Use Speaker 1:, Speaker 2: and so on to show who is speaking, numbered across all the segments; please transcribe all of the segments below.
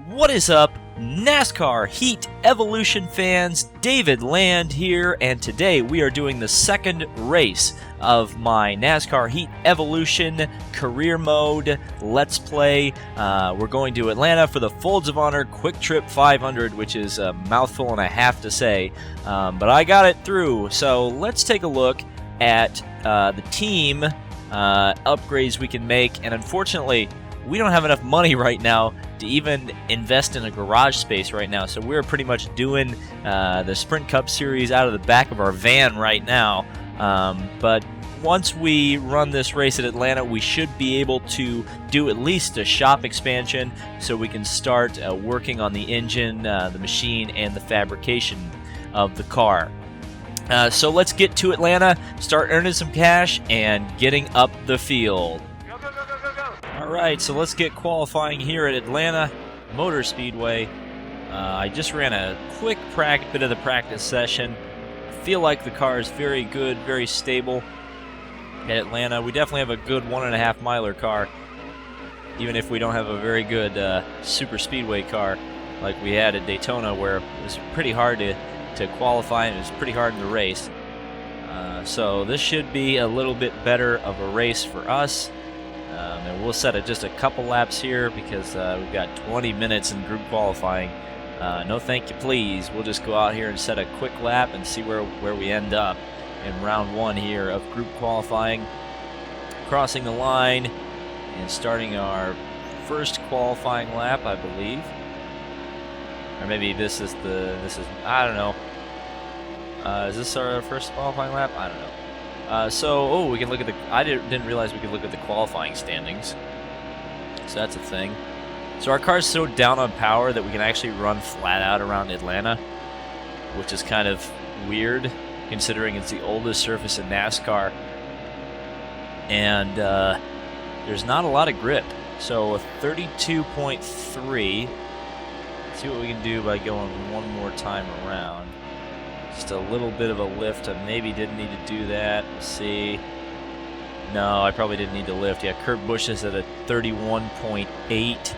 Speaker 1: What is up, NASCAR Heat Evolution fans? David Land here, and today we are doing the second race of my NASCAR Heat Evolution career mode Let's Play. We're going to Atlanta for the Folds of Honor Quicktrip 500, which is a mouthful and a half to say, but I got it through. So let's take a look at the team upgrades we can make, and unfortunately we don't have enough money right now to even invest in a garage space right now, so we're pretty much doing the Sprint Cup Series out of the back of our van right now. But once we run this race at Atlanta, we should be able to do at least a shop expansion so we can start working on the engine, the machine, and the fabrication of the car. So let's get to Atlanta, start earning some cash, and getting up the field. Alright, so let's get qualifying here at Atlanta Motor Speedway. I just ran a quick bit of the practice session. I feel like the car is very good, very stable at Atlanta. We definitely have a good 1.5 miler car, even if we don't have a very good super speedway car like we had at Daytona, where it was pretty hard to qualify and it was pretty hard in the race. So this should be a little bit better of a race for us. And we'll set just a couple laps here because we've got 20 minutes in group qualifying. No thank you please. We'll just go out here and set a quick lap and see where we end up in round one here of group qualifying. Crossing the line and starting our first qualifying lap, I believe. Or maybe this is I don't know. Is this our first qualifying lap? I don't know. We can look at I didn't realize we could look at the qualifying standings. So that's a thing. So our car's so down on power that we can actually run flat out around Atlanta, which is kind of weird considering it's the oldest surface in NASCAR. And there's not a lot of grip. So a 32.3. Let's see what we can do by going one more time around. Just a little bit of a lift. I maybe didn't need to do that. Let's see. No, I probably didn't need to lift. Yeah, Kurt Busch is at a 31.8.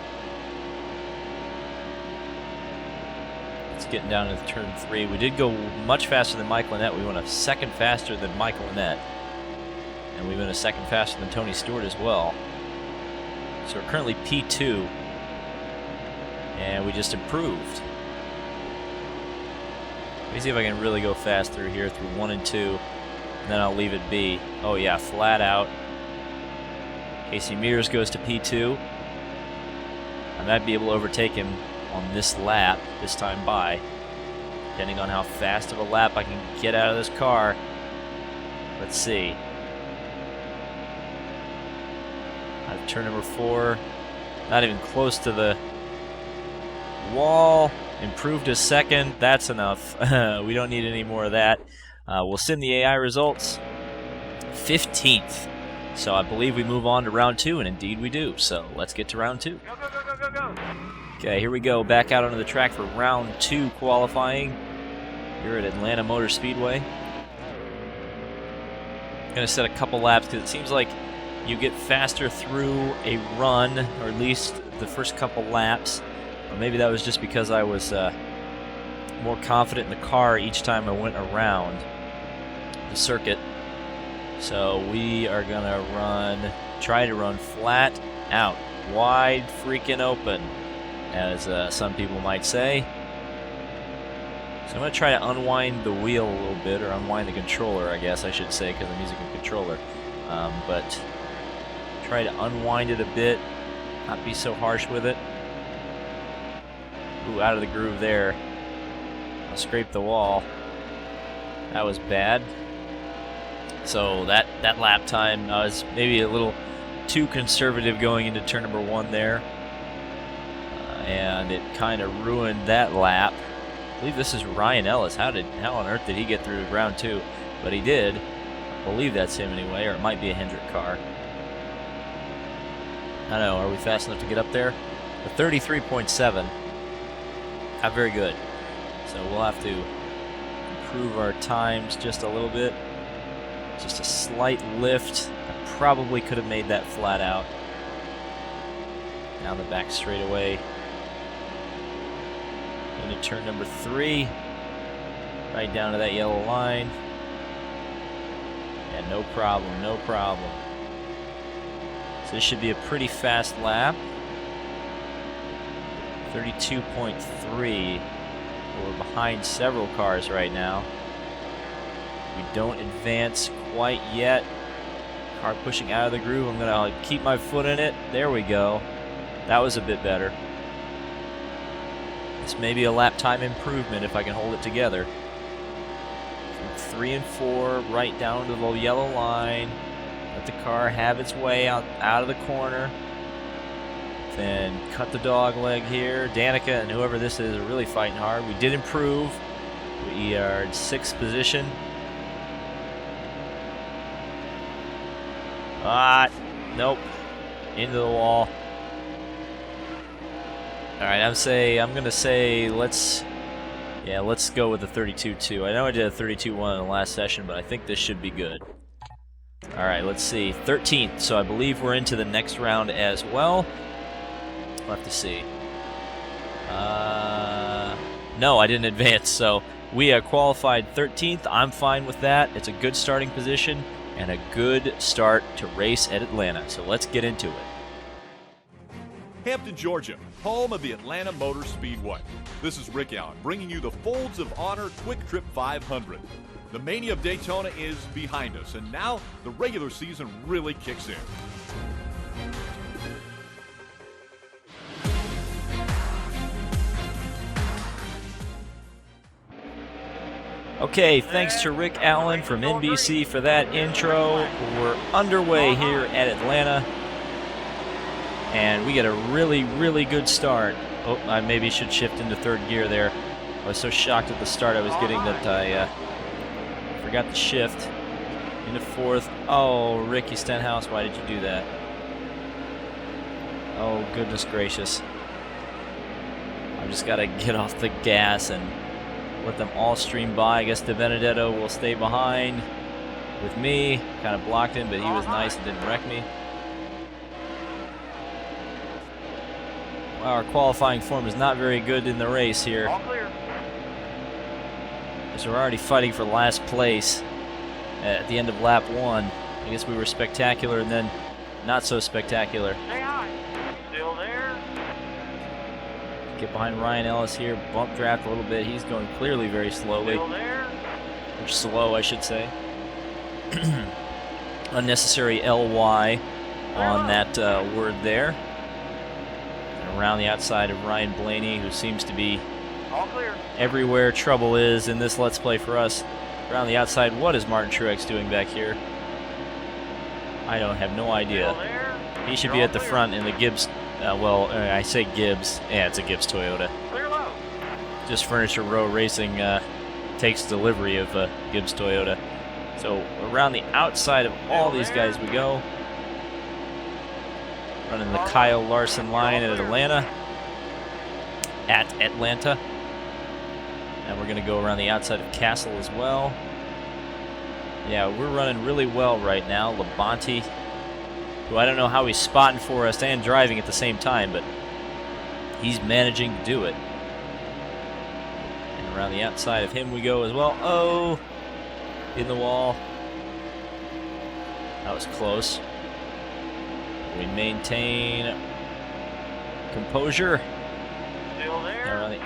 Speaker 1: It's getting down to turn 3. We did go much faster than Michael Annett. We went a second faster than Michael Annett. And we went a second faster than Tony Stewart as well. So we're currently P2. And we just improved. Let me see if I can really go fast through here, through 1 and 2, and then I'll leave it be. Oh yeah, flat out. Casey Mears goes to P2. I might be able to overtake him on this lap, this time by, depending on how fast of a lap I can get out of this car. Let's see. I've turn number 4, not even close to the wall. Improved a second. That's enough. We don't need any more of that. We'll send the AI results. 15th. So I believe we move on to round 2, and indeed we do. So let's get to round 2. Go. Okay, here we go. Back out onto the track for round 2 qualifying here at Atlanta Motor Speedway. Going to set a couple laps because it seems like you get faster through a run, or at least the first couple laps. Or maybe that was just because I was more confident in the car each time I went around the circuit. So we are going to try to run flat out, wide freaking open, as some people might say. So I'm going to try to unwind the wheel a little bit, or unwind the controller, I guess I should say, because I'm using a controller. But try to unwind it a bit, not be so harsh with it. Ooh, out of the groove there. I scraped the wall. That was bad. So that lap time was maybe a little too conservative going into turn number 1 there. And it kind of ruined that lap. I believe this is Ryan Ellis. How on earth did he get through round 2? But he did. I believe that's him anyway, or it might be a Hendrick car. I don't know, are we fast enough to get up there? The 33.7. Not very good. So we'll have to improve our times just a little bit. Just a slight lift. I probably could have made that flat out. Down the back straightaway. into turn number 3. Right down to that yellow line. Yeah, no problem, no problem. So this should be a pretty fast lap. 32.3. We're behind several cars right now. We don't advance quite yet. Car pushing out of the groove. I'm going to keep my foot in it. There we go. That was a bit better. This may be a lap time improvement if I can hold it together. From 3 and 4, right down to the yellow line. Let the car have its way out of the corner. Then cut the dog leg here. Danica and whoever this is are really fighting hard. We did improve. We are in 6th position. Nope. Into the wall. Alright, I'm gonna say let's go with the 32-2. I know I did a 32-1 in the last session, but I think this should be good. Alright, let's see. 13th, so I believe we're into the next round as well. We'll have to see. No, I didn't advance, so we qualified 13th. I'm fine with that. It's a good starting position and a good start to race at Atlanta. So let's get into it.
Speaker 2: Hampton, Georgia, home of the Atlanta Motor Speedway. This is Rick Allen bringing you the Folds of Honor Quicktrip 500. The Mania of Daytona is behind us, and now the regular season really kicks in.
Speaker 1: Okay, thanks to Rick Allen from NBC for that intro. We're underway here at Atlanta, and we get a really, really good start. Oh, I maybe should shift into 3rd gear there. I was so shocked at the start I was getting that I forgot to shift into 4th. Oh, Ricky Stenhouse, why did you do that? Oh, goodness gracious. I've just got to get off the gas and let them all stream by. I guess De Benedetto will stay behind with me. Kind of blocked him, but he was nice and didn't wreck me. Wow, our qualifying form is not very good in the race here.
Speaker 3: All clear.
Speaker 1: So we're already fighting for last place at the end of lap 1. I guess we were spectacular and then not so spectacular.
Speaker 3: Stay high. Still there.
Speaker 1: Get behind Ryan Ellis here, bump draft a little bit. He's going clearly very slowly.
Speaker 3: Still there.
Speaker 1: Or slow, I should say. Unnecessary LY on that word there. And around the outside of Ryan Blaney, who seems to be
Speaker 3: All clear.
Speaker 1: everywhere trouble is in this Let's Play for us. Around the outside, what is Martin Truex doing back here? I don't have no idea.
Speaker 3: Still there.
Speaker 1: He should be at the front in the Gibbs. I say Gibbs. Yeah, it's a Gibbs Toyota.
Speaker 3: Clear low.
Speaker 1: Just Furniture Row Racing takes delivery of Gibbs Toyota. So around the outside of all these guys we go. Running the Kyle Larson line at Atlanta. And we're going to go around the outside of Castle as well. Yeah, we're running really well right now. Labonte, who I don't know how he's spotting for us and driving at the same time, but he's managing to do it. And around the outside of him we go as well. Oh, in the wall. That was close. We maintain composure.
Speaker 3: Still there.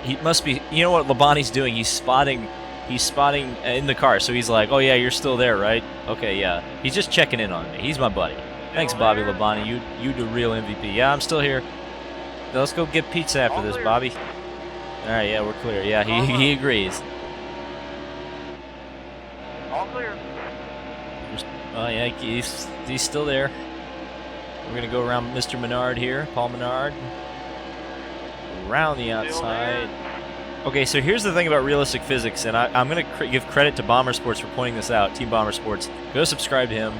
Speaker 1: He must be. You know what Labonte's doing? He's spotting in the car. So he's like, "Oh yeah, you're still there, right? Okay, yeah." He's just checking in on me. He's my buddy. Thanks, Bobby Labonte. You the real MVP. Yeah, I'm still here. Now let's go get pizza after this, Bobby. All right, yeah, we're clear. Yeah, he agrees.
Speaker 3: All clear.
Speaker 1: Oh yeah, he's still there. We're gonna go around Mr. Menard here, Paul Menard. Around the outside. Okay, so here's the thing about realistic physics, and I'm going to give credit to Bomber Sports for pointing this out. Team Bomber Sports. Go subscribe to him.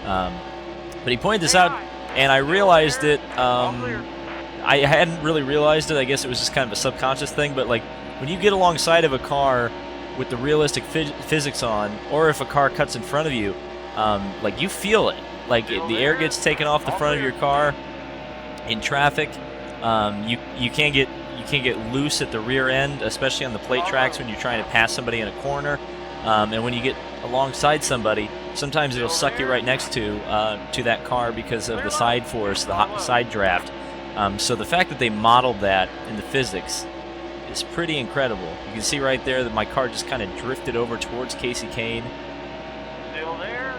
Speaker 1: But he pointed this out, and I realized it. I hadn't really realized it. I guess it was just kind of a subconscious thing. But like when you get alongside of a car with the realistic physics on, or if a car cuts in front of you, like you feel it. Like the air gets taken off the front of your car in traffic. You can't get loose at the rear end, especially on the plate tracks when you're trying to pass somebody in a corner. And when you get alongside somebody, sometimes it'll suck you right next to that car because of the side force, the side draft. So the fact that they modeled that in the physics is pretty incredible. You can see right there that my car just kind of drifted over towards Casey Kane.
Speaker 3: Still there?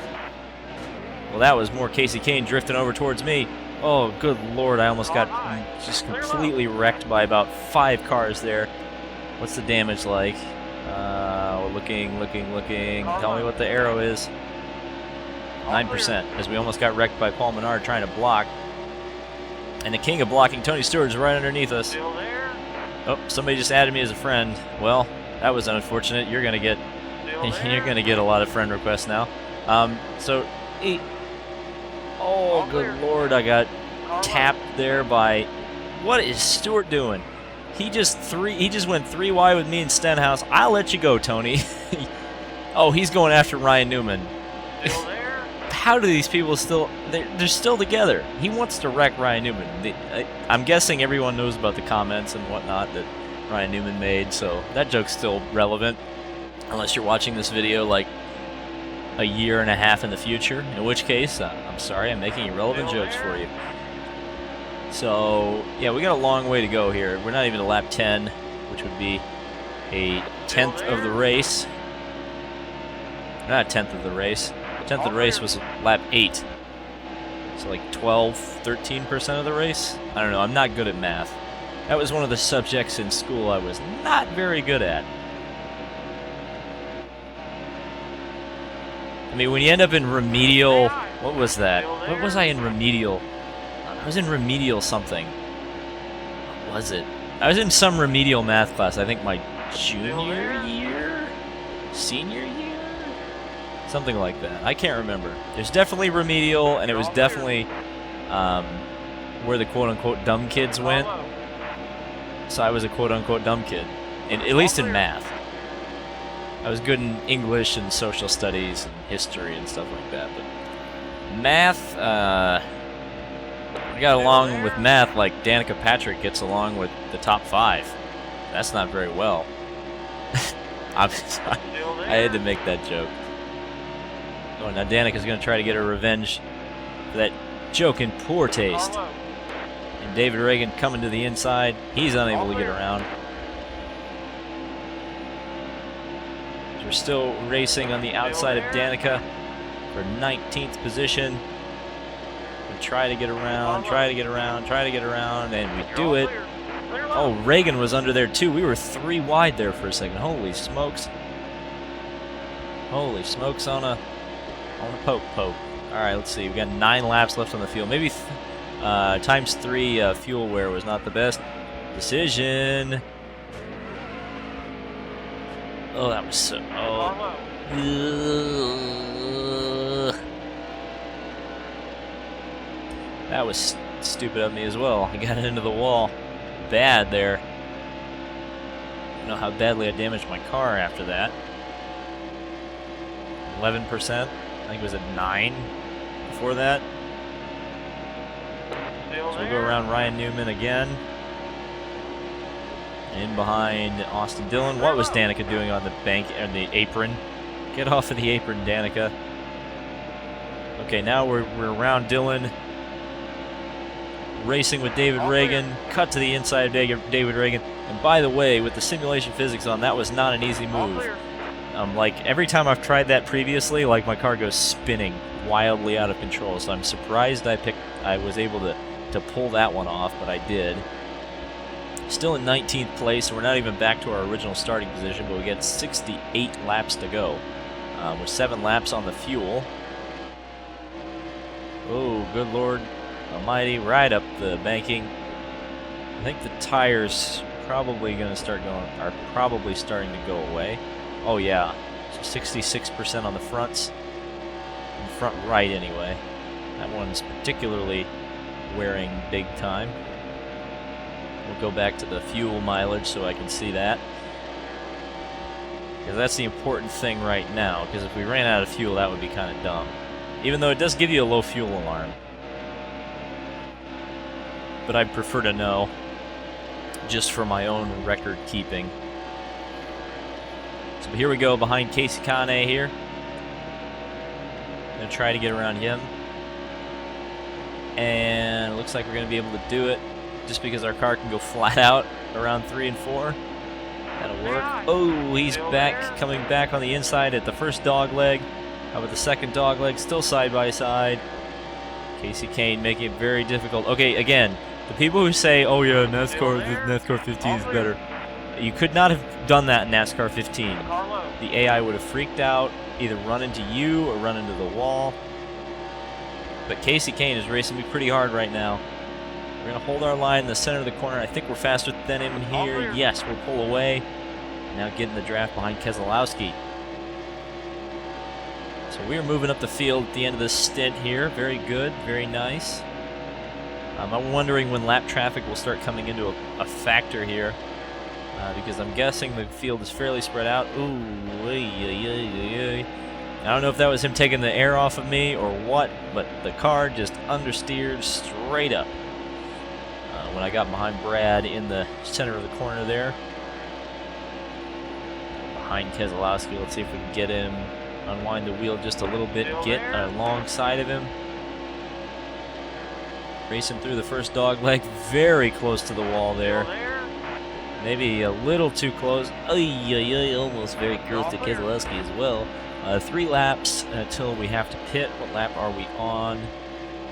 Speaker 1: Well, that was more Casey Kane drifting over towards me. Oh, good Lord, I almost got just completely wrecked by about 5 cars there. What's the damage like? Looking. Tell me what the arrow is. 9%, as we almost got wrecked by Paul Menard trying to block. And the king of blocking, Tony Stewart, is right underneath us.
Speaker 3: Still there?
Speaker 1: Oh, somebody just added me as a friend. Well, that was unfortunate. You're gonna get a lot of friend requests now. Oh, good Lord, I got tapped there by. What is Stewart doing? He just went 3 wide with me and Stenhouse. I'll let you go, Tony. Oh, he's going after Ryan Newman.
Speaker 3: Still there?
Speaker 1: How do these people still? They're still together. He wants to wreck Ryan Newman. I'm guessing everyone knows about the comments and whatnot that Ryan Newman made, so that joke's still relevant, unless you're watching this video like a year and a half in the future, in which case, I'm sorry, I'm making irrelevant jokes for you. So, yeah, we got a long way to go here. We're not even at lap 10, which would be a 10th of the race. Not a 10th of the race. 10th of the race was lap 8. So like 12, 13% of the race? I don't know, I'm not good at math. That was one of the subjects in school I was not very good at. I mean, when you end up in remedial... What was that? What was I in remedial? I was in remedial something. What was it? I was in some remedial math class. I think my junior year? Senior year? Something like that. I can't remember. There's definitely remedial, and it was definitely where the quote-unquote dumb kids went. So I was a quote-unquote dumb kid, at least in math. I was good in English and social studies and history and stuff like that, but math, I got along with math like Danica Patrick gets along with the top 5. That's not very well. I had to make that joke. Oh, now Danica's going to try to get her revenge for that joke in poor taste. And David Reagan coming to the inside. He's unable to get around. We're still racing on the outside of Danica for 19th position. We try to get around, and we do it. Oh, Reagan was under there too. We were 3 wide there for a second. Holy smokes. Holy smokes on a poke. All right, let's see. We got 9 laps left on the field. Maybe times 3 fuel wear was not the best decision. Oh, that was so... Oh. That was stupid of me as well. I got into the wall bad there. I don't know how badly I damaged my car after that. 11%. I think it was at 9 before that. So we'll go around Ryan Newman again. In behind Austin Dillon. What was Danica doing on the bank and the apron? Get off of the apron, Danica. Okay, now we're around Dillon. Racing with David Reagan. Cut to the inside of David Reagan. And by the way, with the simulation physics on, that was not an easy move. Like, every time I've tried that previously, like, my car goes spinning wildly out of control. So I'm surprised I was able to pull that one off, but I did. Still in 19th place, so we're not even back to our original starting position, but we get 68 laps to go. With 7 laps on the fuel. Oh, good Lord Almighty, right up the banking. I think the tires are probably starting to go away. Oh yeah, so 66% on the fronts. In front right anyway. That one's particularly wearing big time. We'll go back to the fuel mileage so I can see that. Because that's the important thing right now, because if we ran out of fuel, that would be kind of dumb. Even though it does give you a low fuel alarm. but I'd prefer to know just for my own record keeping. So here we go behind Casey Kane here. Gonna try to get around him. And it looks like we're gonna be able to do it just because our car can go flat out around 3 and 4. That'll work. Oh, he's back, coming back on the inside at the first dog leg. How about the second dog leg? Still side by side. Casey Kane making it very difficult. Okay, again, the people who say, oh yeah, NASCAR 15 is better. You could not have done that in NASCAR 15. The AI would have freaked out, either run into you or run into the wall. But Casey Kane is racing me pretty hard right now. We're going to hold our line in the center of the corner. I think we're faster than him here. Yes, we'll pull away. Now get in the draft behind Keselowski. So we are moving up the field at the end of this stint here. Very good, very nice. I'm wondering when lap traffic will start coming into a factor here. Because I'm guessing the field is fairly spread out. Ooh, I don't know if that was him taking the air off of me or what, but the car just understeered straight up when I got behind Brad in the center of the corner there. Behind Keselowski, let's see if we can get him, unwind the wheel just a little bit, get alongside of him. Racing through the first dog leg, very close to the wall there. Maybe a little too close. Almost very close to Keselowski as well. 3 laps until we have to pit. What lap are we on?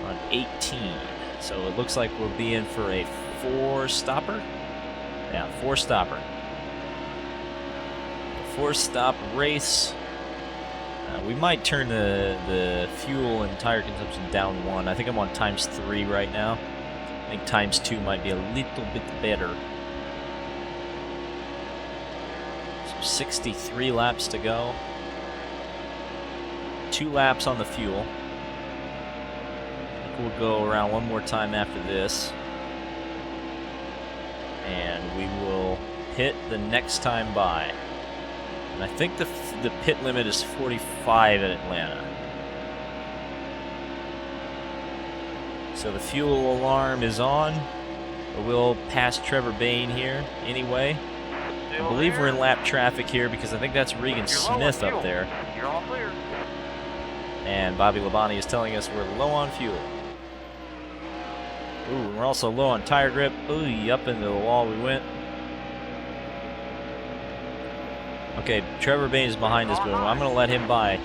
Speaker 1: On 18. So it looks like we'll be in for a 4-stopper. Yeah, 4-stopper. 4-stop race. We might turn the fuel and tire consumption down 1. I think I'm on ×3 right now. I think ×2 might be a little bit better. 63 laps to go. 2 laps on the fuel. I think we'll go around one more time after this. And we will hit the next time by. And I think the pit limit is 45 at Atlanta. So the fuel alarm is on. We'll pass Trevor Bayne here anyway. I believe we're in lap traffic here because I think that's Regan Smith up there.
Speaker 3: You're all clear.
Speaker 1: And Bobby Labonte is telling us we're low on fuel. Ooh, we're also low on tire grip. Ooh, up into the wall we went. Okay, Trevor Bayne is behind us, but I'm going to let him by.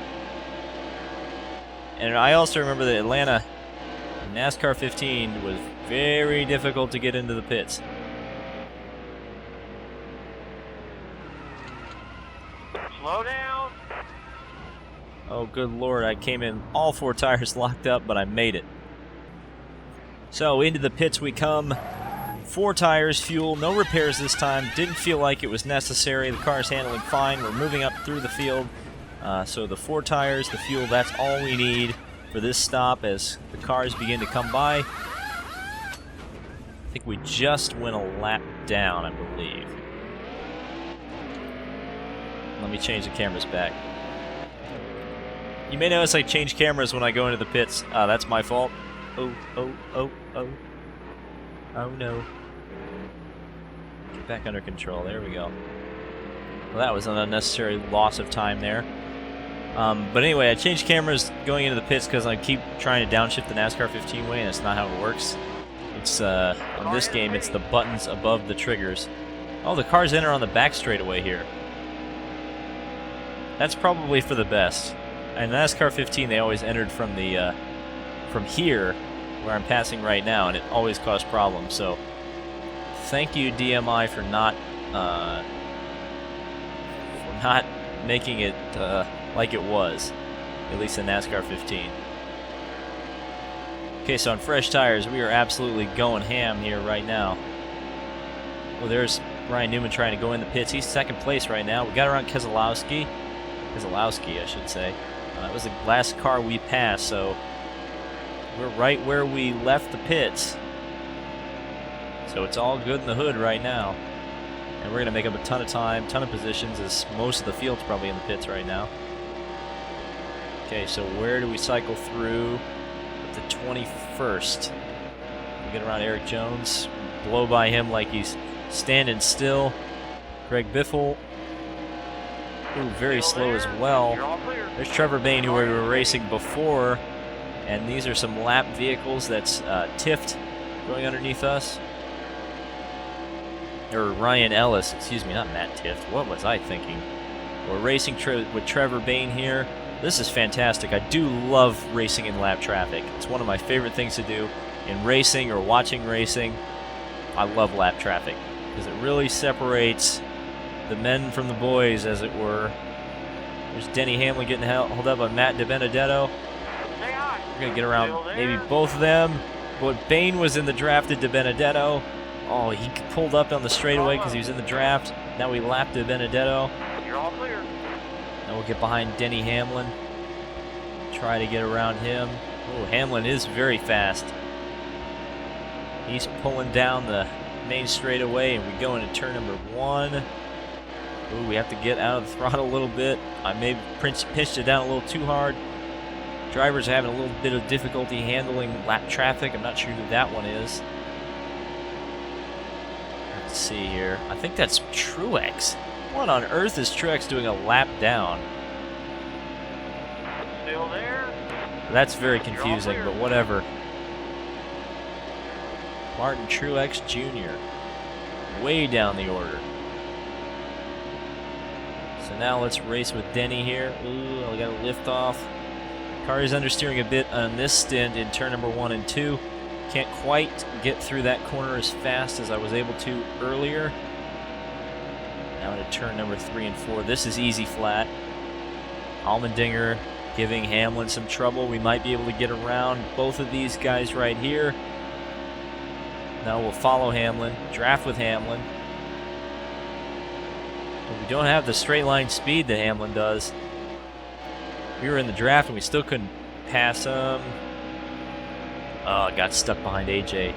Speaker 1: And I also remember that Atlanta NASCAR 15 was very difficult to get into the pits.
Speaker 3: Slow down.
Speaker 1: Oh, good Lord, I came in all 4 tires locked up, but I made it. So, into the pits we come. 4 tires, fuel, no repairs this time. Didn't feel like it was necessary. The car's handling fine. We're moving up through the field. So the 4 tires, the fuel, that's all we need for this stop as the cars begin to come by. I think we just went a lap down, I believe. Let me change the cameras back. You may notice I change cameras when I go into the pits. That's my fault. Oh. Oh no. Get back under control. There we go. Well, that was an unnecessary loss of time there. But anyway, I changed cameras going into the pits because I keep trying to downshift the NASCAR 15 way, and it's not how it works. It's in this game, it's the buttons above the triggers. Oh, the cars enter on the back straightaway here. That's probably for the best. In NASCAR 15, they always entered from the from here, where I'm passing right now, and it always caused problems. So, thank you DMI for not making it like it was, at least in NASCAR 15. Okay, so on fresh tires, we are absolutely going ham here right now. Well, there's Ryan Newman trying to go in the pits. He's second place right now. We got around Keselowski, I should say. That was the last car we passed, so we're right where we left the pits. So it's all good in the hood right now. And we're going to make up a ton of time, ton of positions, as most of the field's probably in the pits right now. Okay, so where do we cycle through? The 21st. We get around Eric Jones, blow by him like he's standing still. Greg Biffle, ooh, very slow as well.
Speaker 3: You're all clear.
Speaker 1: There's Trevor Bayne, who we were racing before, and these are some lap vehicles that's Tift going underneath us. Or Ryan Ellis, excuse me, not Matt Tift. What was I thinking? We're racing with Trevor Bayne here. This is fantastic. I do love racing in lap traffic. It's one of my favorite things to do in racing or watching racing. I love lap traffic because it really separates the men from the boys, as it were. There's Denny Hamlin getting held up by Matt DiBenedetto.
Speaker 3: Say hi.
Speaker 1: We're going to get around maybe both of them. But Bayne was in the draft at DiBenedetto. Oh, he pulled up on the straightaway because he was in the draft. Now we lapped DiBenedetto.
Speaker 3: You're all clear.
Speaker 1: Now we'll get behind Denny Hamlin. Try to get around him. Oh, Hamlin is very fast. He's pulling down the main straightaway, and we go into turn number 1. Ooh, we have to get out of the throttle a little bit. I may have pinched it down a little too hard. Drivers are having a little bit of difficulty handling lap traffic. I'm not sure who that one is. Let's see here. I think that's Truex. What on earth is Truex doing a lap down?
Speaker 3: Still there.
Speaker 1: That's very confusing, but whatever. Martin Truex Jr. way down the order. So now let's race with Denny here. Ooh, I got a lift off. Car is understeering a bit on this stint in turn number 1 and 2. Can't quite get through that corner as fast as I was able to earlier. Now into turn number 3 and 4. This is easy flat. Allmendinger giving Hamlin some trouble. We might be able to get around both of these guys right here. Now we'll follow Hamlin, draft with Hamlin. But we don't have the straight line speed that Hamlin does. We were in the draft and we still couldn't pass him. Oh, got stuck behind AJ.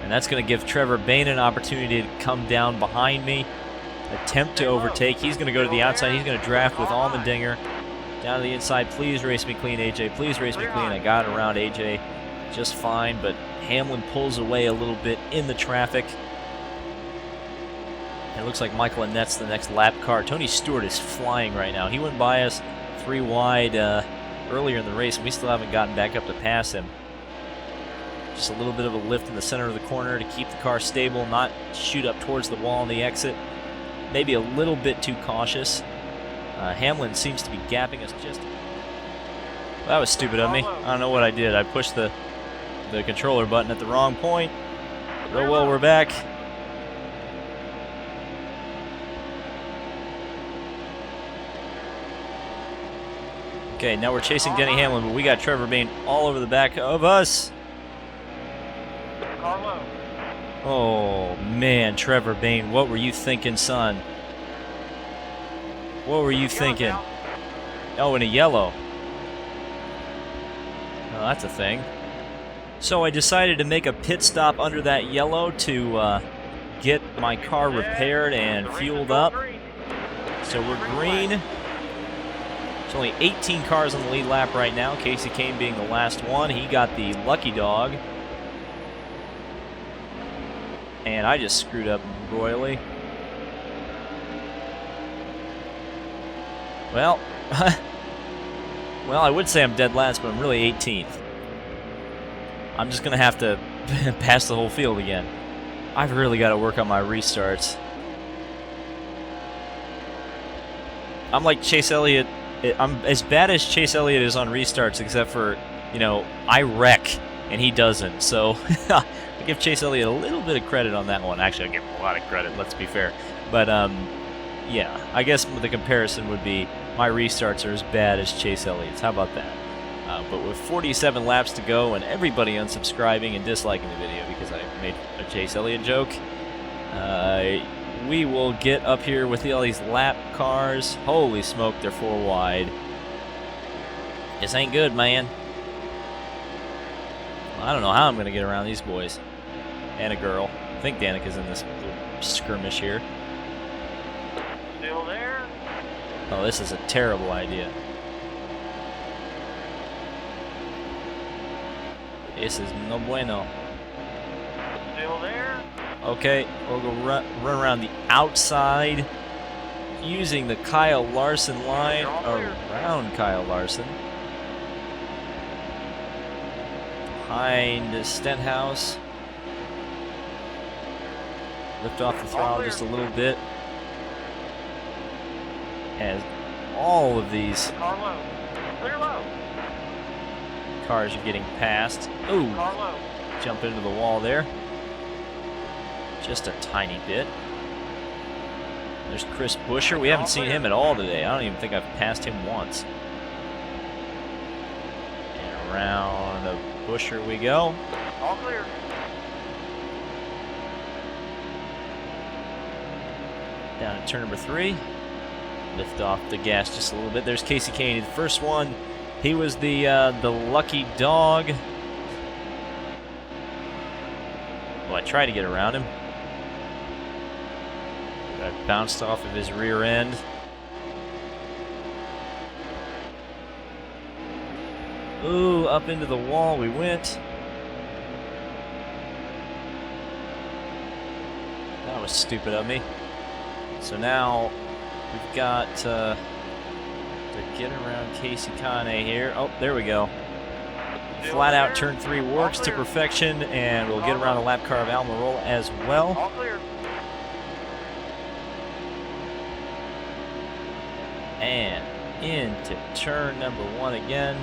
Speaker 1: And that's going to give Trevor Bayne an opportunity to come down behind me. Attempt to overtake. He's going to go to the outside. He's going to draft with Allmendinger. Down to the inside. Please race me clean, AJ. Please race me clean. I got around AJ just fine, but Hamlin pulls away a little bit in the traffic. And it looks like Michael Annette's the next lap car. Tony Stewart is flying right now. He went by us 3 wide earlier in the race, and we still haven't gotten back up to pass him. Just a little bit of a lift in the center of the corner to keep the car stable, not shoot up towards the wall on the exit. Maybe a little bit too cautious. Hamlin seems to be gapping us just... Well, that was stupid of me. I don't know what I did. I pushed the controller button at the wrong point. Oh well, we're back. Okay, now we're chasing Denny Hamlin, but we got Trevor Bayne all over the back of us.
Speaker 3: Carlo.
Speaker 1: Oh, man, Trevor Bayne, what were you thinking, son? What were you thinking? Oh, in a yellow. Oh, that's a thing. So I decided to make a pit stop under that yellow to get my car repaired and fueled up. So we're green. There's only 18 cars on the lead lap right now. Casey Kane being the last one. He got the lucky dog. And I just screwed up royally. Well, well, I would say I'm dead last, but I'm really 18th. I'm just going to have to pass the whole field again. I've really got to work on my restarts. I'm like Chase Elliott. I'm as bad as Chase Elliott is on restarts, except for, you know, I wreck and he doesn't. So I give Chase Elliott a little bit of credit on that one. Actually, I give him a lot of credit, let's be fair. But, yeah, I guess the comparison would be my restarts are as bad as Chase Elliott's. How about that? But with 47 laps to go and everybody unsubscribing and disliking the video because I made a Chase Elliott joke, we will get up here with all these lap cars. Holy smoke, they're 4 wide. This ain't good, man. I don't know how I'm going to get around these boys. And a girl. I think Danica's in this little skirmish here.
Speaker 3: Still there.
Speaker 1: Oh, this is a terrible idea. This is no bueno.
Speaker 3: Still there.
Speaker 1: Okay, we'll go run around the outside using the Kyle Larson line around Kyle Larson. Behind Stenhouse. Lift off the throttle just a little bit. As all of these
Speaker 3: Car low. Clear low.
Speaker 1: cars are getting passed. Ooh,
Speaker 3: Car low.
Speaker 1: jump into the wall there. Just a tiny bit. There's Chris Buescher. We haven't seen him at all today. I don't even think I've passed him once. And around of Buescher we go.
Speaker 3: All clear.
Speaker 1: Down at turn number 3. Lift off the gas just a little bit. There's Casey Caney, the first one. He was the lucky dog. Well, I tried to get around him. I bounced off of his rear end. Ooh, up into the wall we went. That was stupid of me. So now we've got to get around Casey Kane here. Oh, there we go. Flat out turn 3 works to perfection, and we'll get around the lap car of Almirola as well.
Speaker 3: All clear.
Speaker 1: And into turn number 1 again.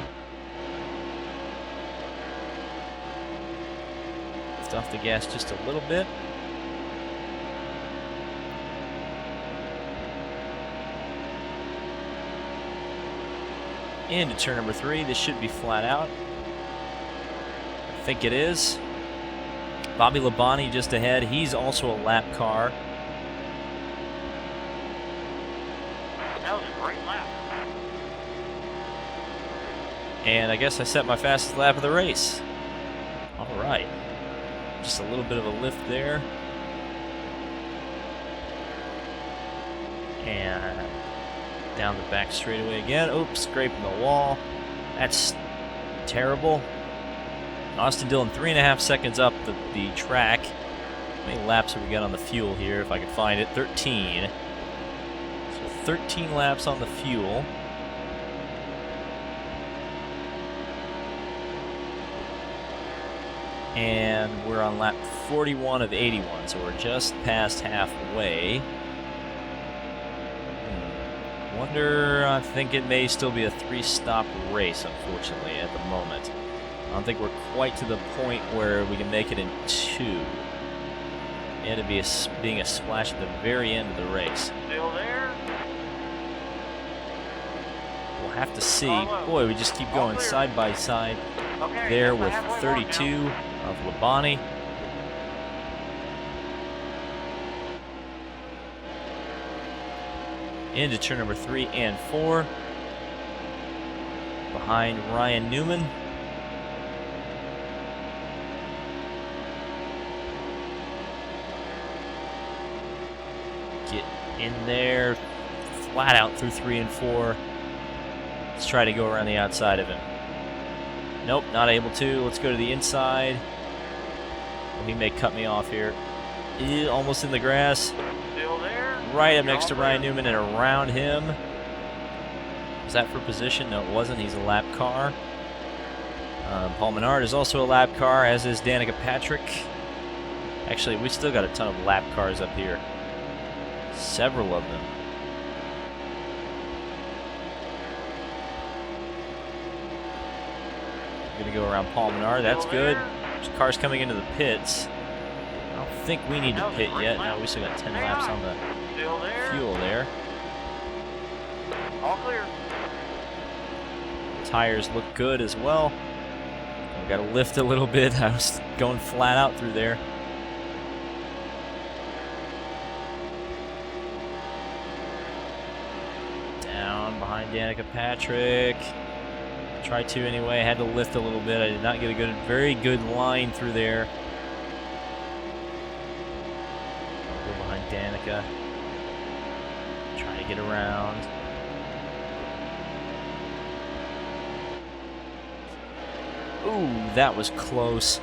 Speaker 1: Lift off the gas just a little bit. Into turn number 3. This should be flat out. I think it is. Bobby Labonte just ahead. He's also a lap car.
Speaker 3: That was a great lap.
Speaker 1: And I guess I set my fastest lap of the race. All right. Just a little bit of a lift there. And down the back straightaway again. Oops, scraping the wall. That's terrible. Austin Dillon 3.5 seconds up the track. How many laps have we got on the fuel here, if I can find it? 13. So 13 laps on the fuel. And we're on lap 41 of 81, so we're just past halfway. I think it may still be a 3-stop race, unfortunately, at the moment. I don't think we're quite to the point where we can make it in 2. And it being a splash at the very end of the race.
Speaker 3: Still there.
Speaker 1: We'll have to see. Boy, we just keep going side by side
Speaker 3: Okay.
Speaker 1: there
Speaker 3: that's
Speaker 1: with
Speaker 3: the halfway mark
Speaker 1: 32
Speaker 3: now.
Speaker 1: of Labonte. Into turn number 3 and 4. Behind Ryan Newman. Get in there, flat out through 3 and 4. Let's try to go around the outside of him. Nope, not able to. Let's go to the inside. Well, he may cut me off here. Almost in the grass.
Speaker 3: Still there.
Speaker 1: Right up next to Ryan Newman and around him. Was that for position? No, it wasn't. He's a lap car. Paul Menard is also a lap car, as is Danica Patrick. Actually, we still got a ton of lap cars up here. Several of them. Gonna go around Paul Menard. That's good. There's cars coming into the pits. I don't think we need to pit yet. No, we still got 10 laps on the fuel there.
Speaker 3: All clear.
Speaker 1: Tires look good as well. I've got to lift a little bit. I was going flat out through there. Down behind Danica Patrick. Try to anyway. I had to lift a little bit. I did not get a very good line through there. I'll go behind Danica. Try to get around. Ooh, that was close.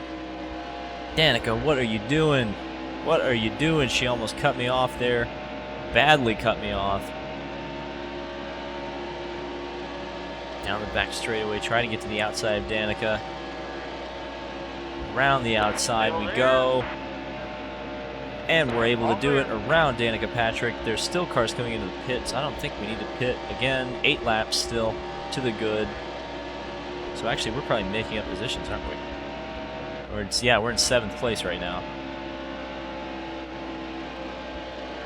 Speaker 1: Danica, what are you doing? What are you doing? She almost cut me off there. Badly cut me off. Down the back straightaway, trying to get to the outside of Danica. Around the outside we go. And we're able to do it around Danica Patrick. There's still cars coming into the pits. I don't think we need to pit again. 8 laps still to the good. So actually, we're probably making up positions, aren't we? Yeah, we're in 7th place right now.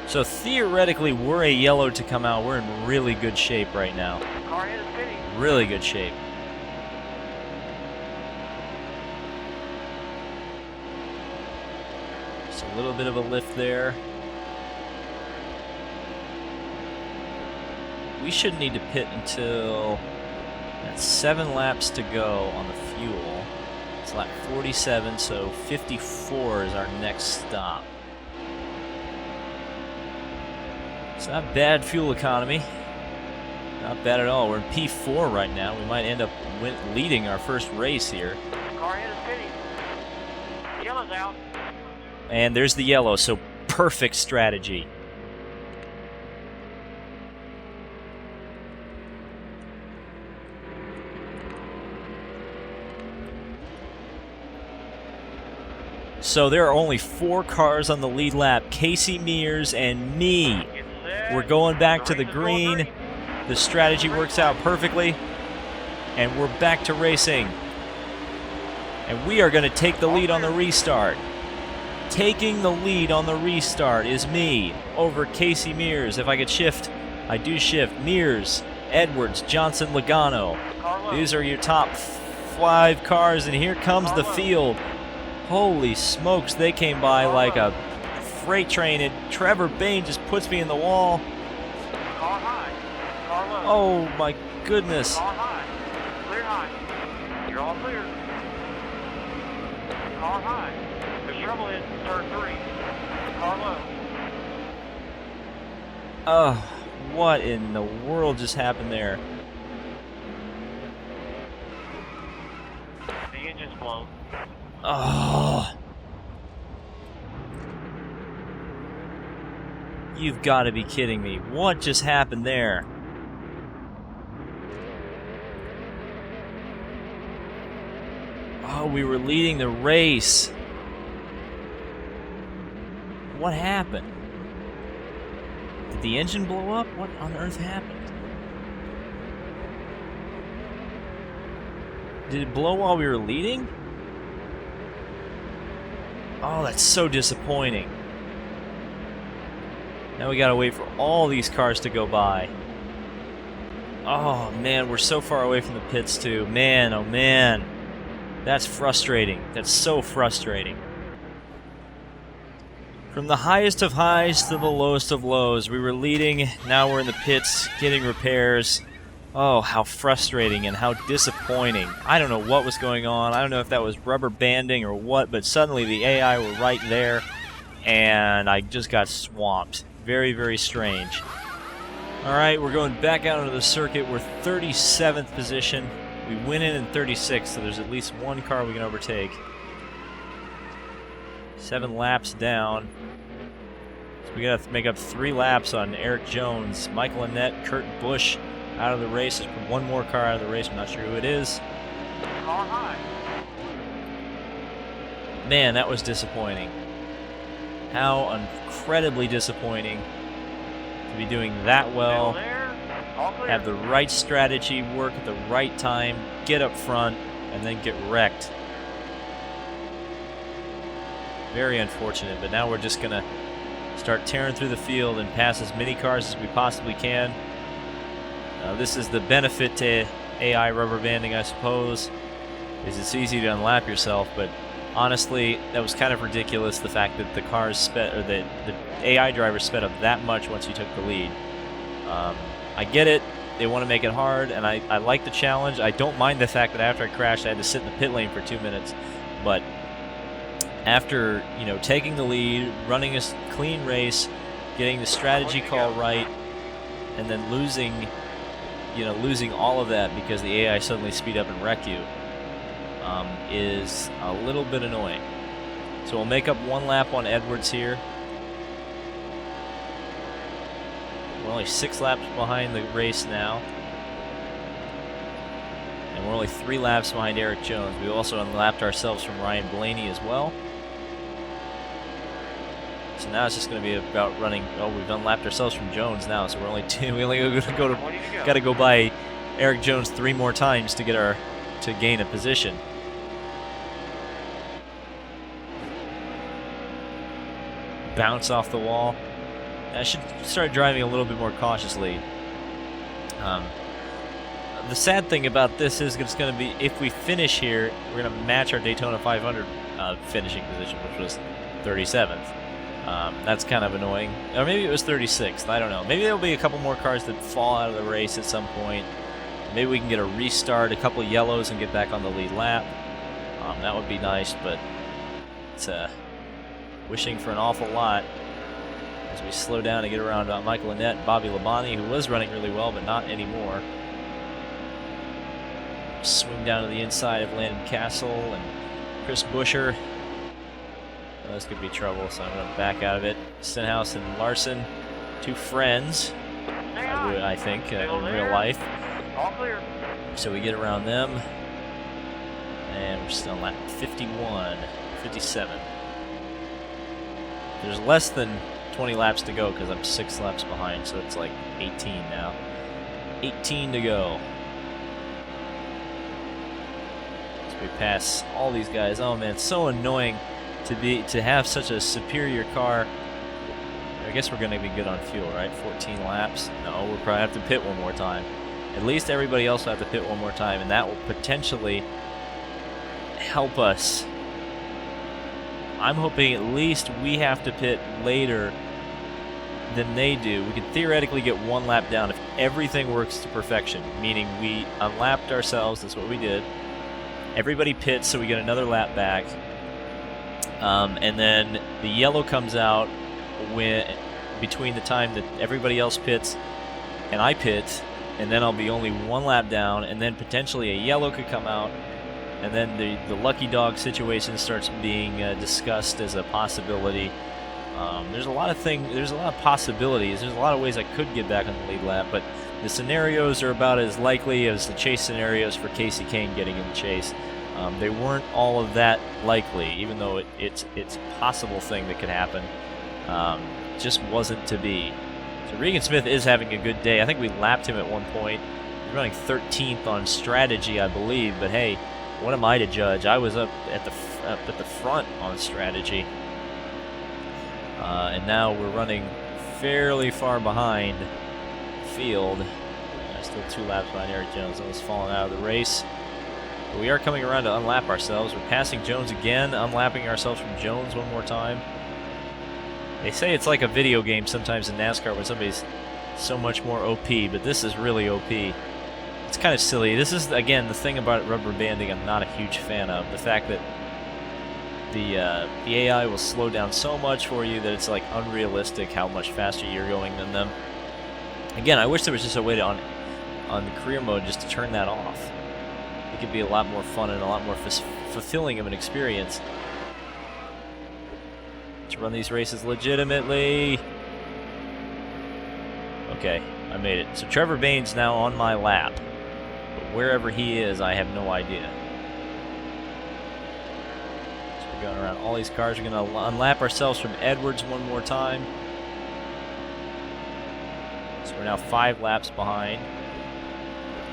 Speaker 1: So theoretically, we're a yellow to come out. We're in really good shape right now.
Speaker 3: Car hit a pity.
Speaker 1: Really good shape. Just a little bit of a lift there. We shouldn't need to pit until that's 7 laps to go on the fuel. It's lap 47, so 54 is our next stop. It's not bad fuel economy. Not bad at all. We're in P4 right now. We might end up leading our first race here.
Speaker 3: Car hit a pity. Yellow's out.
Speaker 1: And there's the yellow, so perfect strategy. So there are only 4 cars on the lead lap. Casey Mears and me. We're going back to the green. The strategy works out perfectly. And we're back to racing. And we are going to take the lead on the restart. Taking the lead on the restart is me over Casey Mears. If I could shift, I do shift. Mears, Edwards, Johnson, Logano. These are your top 5 cars. And here comes the field. Holy smokes, they came by like a freight train, and Trevor Bain just puts me in the wall.
Speaker 3: Car high. Car low.
Speaker 1: Oh my goodness.
Speaker 3: Car high. Clear high. You're all clear. Car high. There's trouble in turn 3. Car low.
Speaker 1: Oh, what in the world just happened there?
Speaker 3: The engine's blown.
Speaker 1: Oh. You've got to be kidding me. What just happened there? Oh, we were leading the race. What happened? Did the engine blow up? What on earth happened? Did it blow while we were leading? Oh, that's so disappointing. Now we gotta wait for all these cars to go by. Oh man, we're so far away from the pits too. Man, oh man. That's frustrating. That's so frustrating. From the highest of highs to the lowest of lows, we were leading, now we're in the pits, getting repairs. Oh, how frustrating and how disappointing. I don't know what was going on. I don't know if that was rubber banding or what, but suddenly the AI were right there, and I just got swamped. Very, very strange. Alright, we're going back out into the circuit. We're 37th position. We went in 36th, so there's at least one car we can overtake. 7 laps down. So we gotta make up 3 laps on Eric Jones, Michael Annette, Kurt Busch out of the race. There's one more car out of the race. I'm not sure who it is.
Speaker 3: Car high.
Speaker 1: Man, that was disappointing. How incredibly disappointing to be doing that well, have the right strategy, work at the right time, get up front, and then get wrecked. Very unfortunate, but now we're just going to start tearing through the field and pass as many cars as we possibly can. This is the benefit to AI rubber banding, I suppose, is it's easy to unlap yourself, but honestly, that was kind of ridiculous, the fact that the cars sped, or the AI drivers sped up that much once you took the lead. I get it, they want to make it hard, and I like the challenge. I don't mind the fact that after I crashed, I had to sit in the pit lane for 2 minutes, but after, you know, taking the lead, running a clean race, getting the strategy call right, and then losing all of that because the AI suddenly speed up and wreck you, is a little bit annoying. So we'll make up 1 lap on Edwards here. We're only 6 laps behind the race now. And we're only 3 laps behind Eric Jones. We also unlapped ourselves from Ryan Blaney as well. So now it's just going to be about running. Oh, we've unlapped ourselves from Jones now, so we're only 2. We only got to go by Eric Jones 3 more times to get to gain a position. Bounce off the wall. I should start driving a little bit more cautiously. The sad thing about this is it's going to be, if we finish here, we're going to match our Daytona 500 finishing position, which was 37th. That's kind of annoying. Or maybe it was 36th. I don't know. Maybe there'll be a couple more cars that fall out of the race at some point. Maybe we can get a restart, a couple of yellows, and get back on the lead lap. That would be nice, but it's wishing for an awful lot as we slow down to get around Michael Annett and Bobby Labonte, who was running really well, but not anymore. Swing down to the inside of Landon Castle and Chris Buescher. Oh, this could be trouble, so I'm going to back out of it. Stenhouse and Larson, 2 friends, I think, in real life.
Speaker 3: All clear.
Speaker 1: So we get around them, and we're still on lap 51, 57. There's less than 20 laps to go because I'm 6 laps behind, so it's like 18 now. 18 to go. So we pass all these guys. Oh man, it's so annoying to have such a superior car. I guess we're going to be good on fuel, right? 14 laps. No, we'll probably have to pit 1 more time. At least everybody else will have to pit 1 more time, and that will potentially help us. I'm hoping at least we have to pit later than they do. We could theoretically get 1 lap down if everything works to perfection, meaning we unlapped ourselves. That's what we did. Everybody pits, so we get another lap back. And then the yellow comes out between the time that everybody else pits and I pit, and then I'll be only 1 lap down, and then potentially a yellow could come out, and then the lucky dog situation starts being discussed as a possibility. There's a lot of possibilities. There's a lot of ways I could get back on the lead lap, but the scenarios are about as likely as the chase scenarios for Casey Kane getting in the chase. They weren't all of that likely, even though it's a possible thing that could happen. Just wasn't to be. So Regan Smith is having a good day. I think we lapped him at one point. He's running 13th on strategy, I believe, but hey, what am I to judge? I was up at the front on strategy. And now we're running fairly far behind the field. Still 2 laps behind Eric Jones. Almost falling out of the race. But we are coming around to unlap ourselves. We're passing Jones again, unlapping ourselves from Jones 1 more time. They say it's like a video game sometimes in NASCAR when somebody's so much more OP, but this is really OP. It's kind of silly. This is, again, the thing about rubber banding I'm not a huge fan of. The fact that the AI will slow down so much for you that it's like unrealistic how much faster you're going than them. Again, I wish there was just a way to, on the career mode, just to turn that off. It could be a lot more fun and a lot more fulfilling of an experience to run these races legitimately. Okay, I made it. So Trevor Bayne's now on my lap, but wherever he is, I have no idea. So we're going around all these cars. We're going to unlap ourselves from Edwards 1 more time. So we're now 5 laps behind,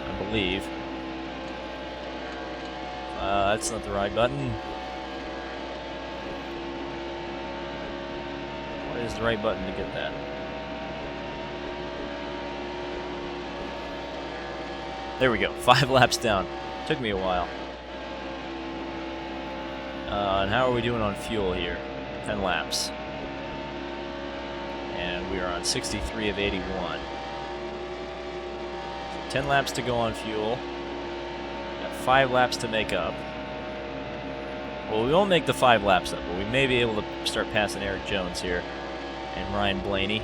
Speaker 1: I believe. That's not the right button. What is the right button to get that? There we go. 5 laps down. Took me a while. And how are we doing on fuel here? 10 laps. And we are on 63 of 81. So 10 laps to go on fuel. 5 laps to make up. Well, we won't make the 5 laps up, but we may be able to start passing Eric Jones here and Ryan Blaney.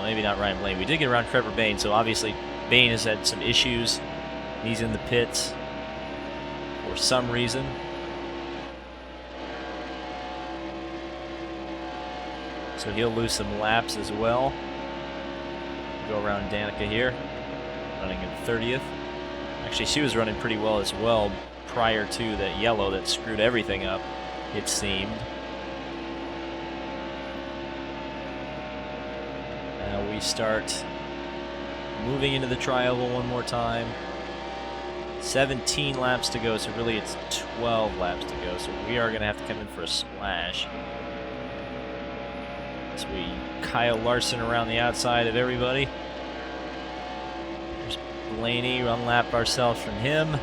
Speaker 1: Maybe not Ryan Blaney. We did get around Trevor Bayne, so obviously Bayne has had some issues. He's in the pits for some reason. So he'll lose some laps as well. Go around Danica here, running in 30th. Actually, she was running pretty well as well prior to that yellow that screwed everything up, it seemed. Now we start moving into the tri-oval one more time. 17 laps to go, so really it's 12 laps to go. So we are going to have to come in for a splash. So we Kyle Larson around the outside of everybody. There's Blaney, unlap ourselves from him.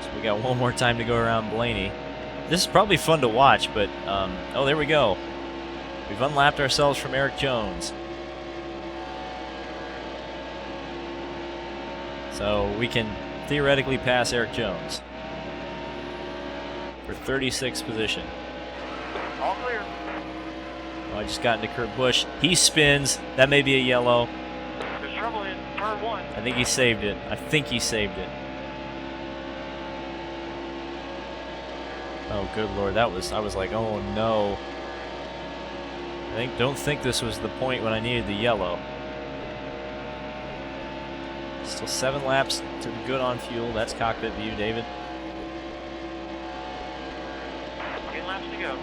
Speaker 1: So we got one more time to go around Blaney. This is probably fun to watch, but, oh, there we go. We've unlapped ourselves from Eric Jones. So we can theoretically pass Eric Jones for 36th position.
Speaker 3: All clear.
Speaker 1: Oh, I just got into Kurt Busch. He spins. That may be a yellow.
Speaker 3: There's trouble in turn 1.
Speaker 1: I think he saved it. I think he saved it. Oh, good Lord. I was like, oh no. Don't think this was the point when I needed the yellow. Still 7 laps to good on fuel. That's cockpit view, David.
Speaker 3: 10 laps to go.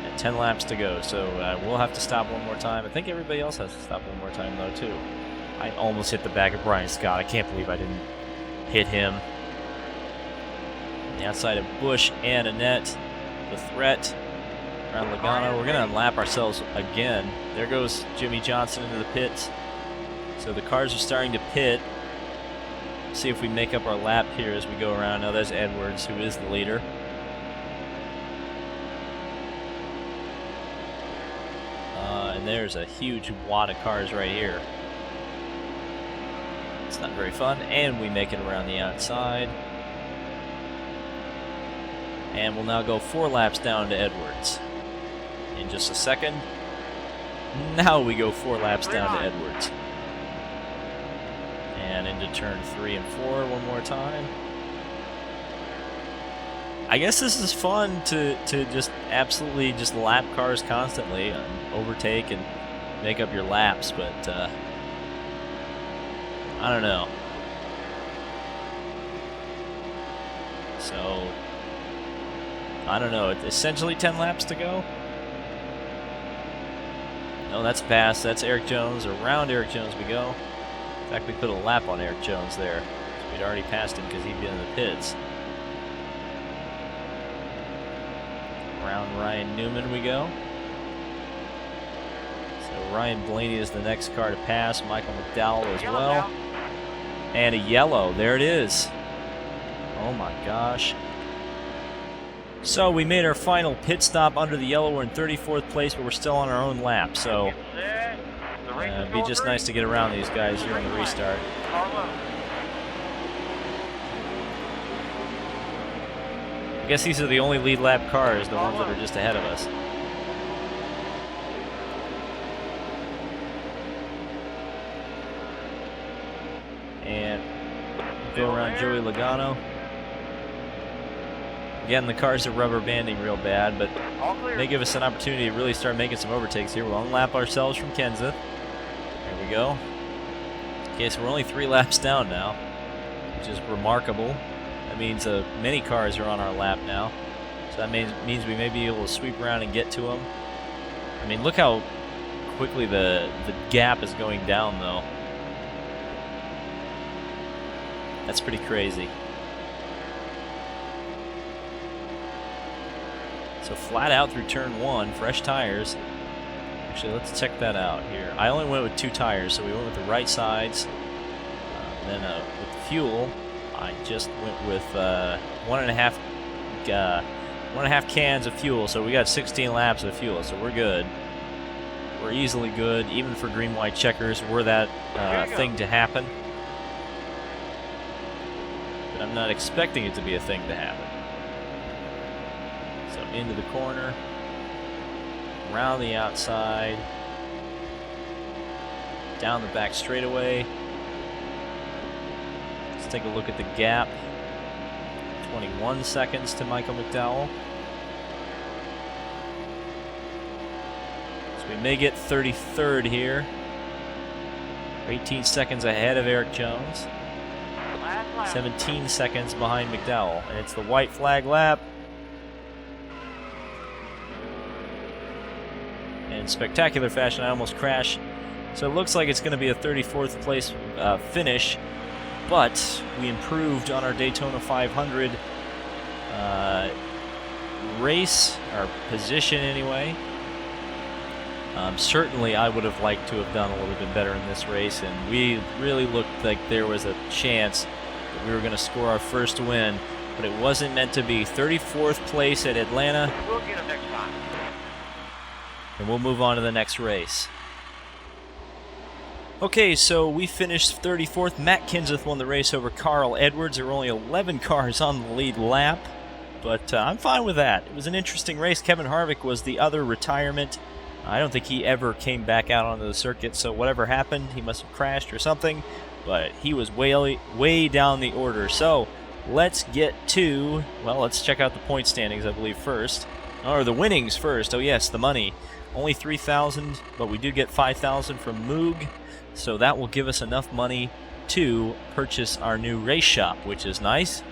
Speaker 1: And 10 laps to go, so we'll have to stop one more time. I think everybody else has to stop one more time, though, too. I almost hit the back of Brian Scott. I can't believe I didn't hit him. On the outside of Busch and Annette, the threat around Logano. We're going to unlap ourselves again. There goes Jimmy Johnson into the pits. So the cars are starting to pit. See if we make up our lap here as we go around. Now there's Edwards, who is the leader. And there's a huge wad of cars right here. It's not very fun. And we make it around the outside. And we'll now go 4 laps down to Edwards. In just a second. Now we go 4 laps down to Edwards. And into turn 3 and 4 one more time. I guess this is fun to just absolutely just lap cars constantly, overtake and make up your laps, but I don't know. So I don't know. It's essentially 10 laps to go. No, that's pass. That's Eric Jones. Around Eric Jones we go. In fact, we put a lap on Eric Jones there. We'd already passed him because he'd been in the pits. Around Ryan Newman we go. So Ryan Blaney is the next car to pass. Michael McDowell as well. And a yellow. There it is. Oh my gosh. So we made our final pit stop under the yellow. We're in 34th place, but we're still on our own lap. So it'd be just nice to get around these guys here in the restart. I guess these are the only lead lap cars, the ones that are just ahead of us. And go around Joey Logano. Again, the cars are rubber banding real bad, but they give us an opportunity to really start making some overtakes here. We'll unlap ourselves from Kenseth. There we go. Okay, so we're only 3 laps down now, which is remarkable. That means many cars are on our lap now. So that means we may be able to sweep around and get to them. I mean, look how quickly the gap is going down, though. That's pretty crazy. So flat out through turn 1, fresh tires. Actually, let's check that out here. I only went with 2 tires, so we went with the right sides. Then with the fuel, I just went with 1.5 cans of fuel. So we got 16 laps of fuel, so we're good. We're easily good, even for green-white checkers, were that thing to happen. But I'm not expecting it to be a thing to happen. So into the corner, around the outside, down the back straightaway. Let's take a look at the gap. 21 seconds to Michael McDowell. So we may get 33rd here. 18 seconds ahead of Eric Jones. 17 seconds behind McDowell. And it's the white flag lap. In spectacular fashion, I almost crashed. So it looks like it's going to be a 34th place finish. But we improved on our Daytona 500 race, our position anyway. Certainly I would have liked to have done a little bit better in this race, and we really looked like there was a chance that we were going to score our first win, but it wasn't meant to be. 34th place at Atlanta.
Speaker 3: We'll get him next time.
Speaker 1: And we'll move on to the next race. Okay, so we finished 34th. Matt Kenseth won the race over Carl Edwards. There were only 11 cars on the lead lap, but I'm fine with that. It was an interesting race. Kevin Harvick was the other retirement. I don't think he ever came back out onto the circuit, so whatever happened, he must have crashed or something, but he was way down the order. So let's get to, well, let's check out the point standings, I believe, first. Or the winnings first. Oh, yes, the money. Only 3,000, but we do get 5,000 from Moog, so that will give us enough money to purchase our new race shop, which is nice.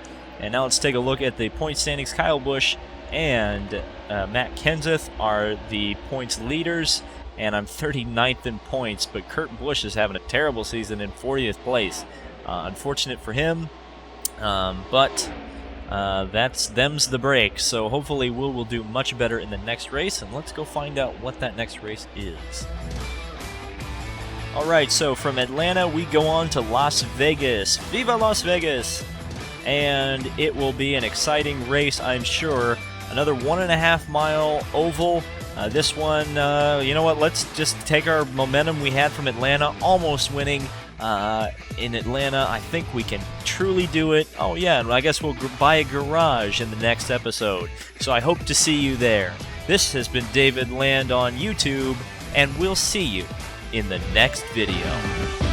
Speaker 1: And now let's take a look at the point standings. Kyle Busch and Matt Kenseth are the points leaders, and I'm 39th in points, but Kurt Busch is having a terrible season in 40th place. Unfortunate for him, but them's the break. So hopefully we'll do much better in the next race, and let's go find out what that next race is. Alright, so from Atlanta we go on to Las Vegas. Viva Las Vegas! And it will be an exciting race, I'm sure. Another 1.5 mile oval. This one, you know what, let's just take our momentum we had from Atlanta, almost winning in Atlanta. I think we can truly do it. Oh yeah, and I guess we'll buy a garage in the next episode. So I hope to see you there. This has been David Land on YouTube, and we'll see you in the next video.